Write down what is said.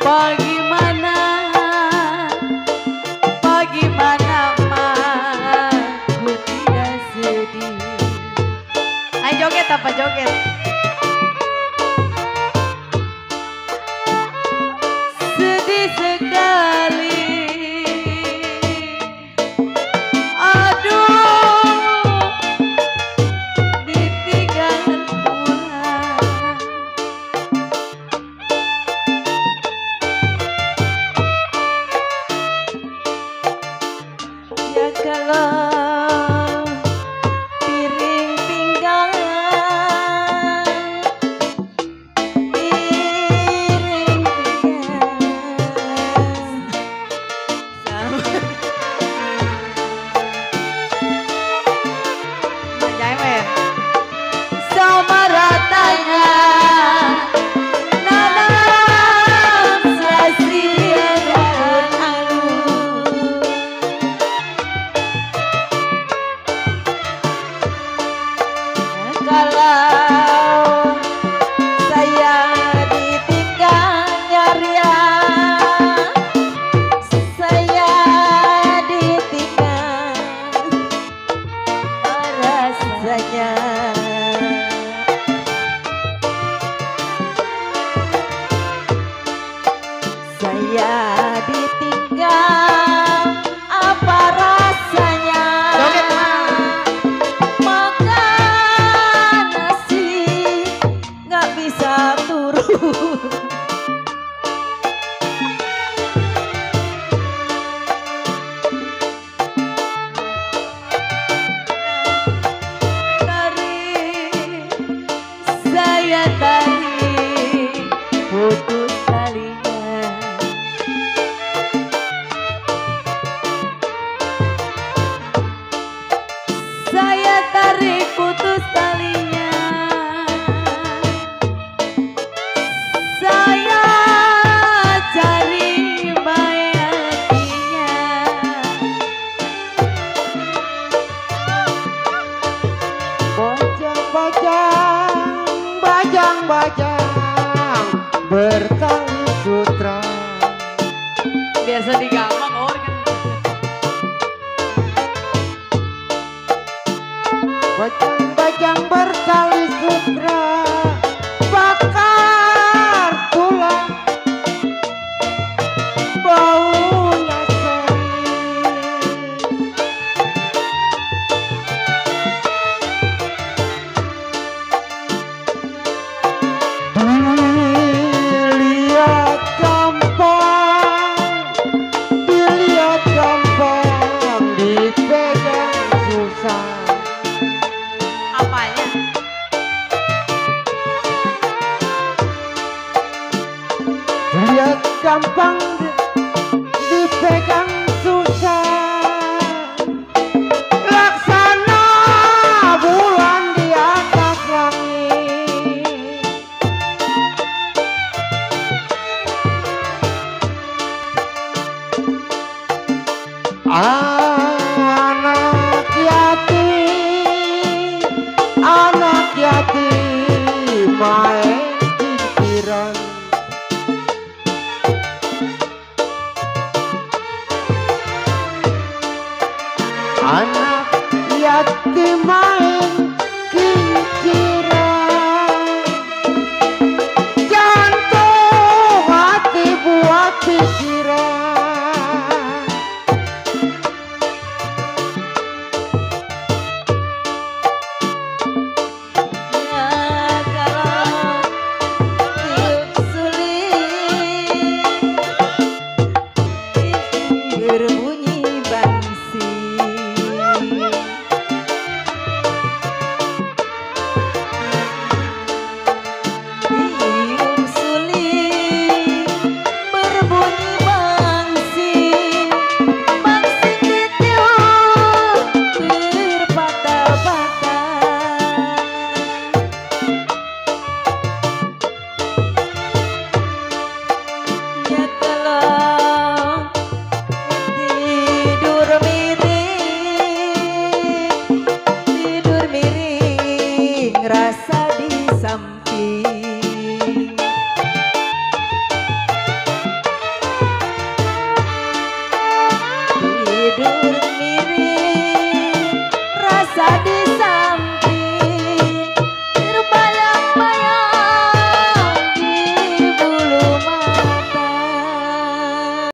Bagaimana, bagaimana aku tidak sedih. Ayo joget apa joget? Sedih sekali. Aduh, ditinggal pulang. Ya kalau piring pinggang, piring pinggang sama ratanya nanam sia-sia kalau saya ditinggal nyarian, saya ditinggal rasanya. Saya ditinggal apa rasanya? Makan nasi nggak bisa turun. Saya tarik putus talinya. Saya tarik putus talinya. Saya cari mayatnya. Bajang-bajang bertali sutra. Biasa digampang orang. Bajang-bajang bertali sutra, bakar tulang, baunya dilihat gampang, dipegang susah. Apanya? Dilihat gampang, dipegang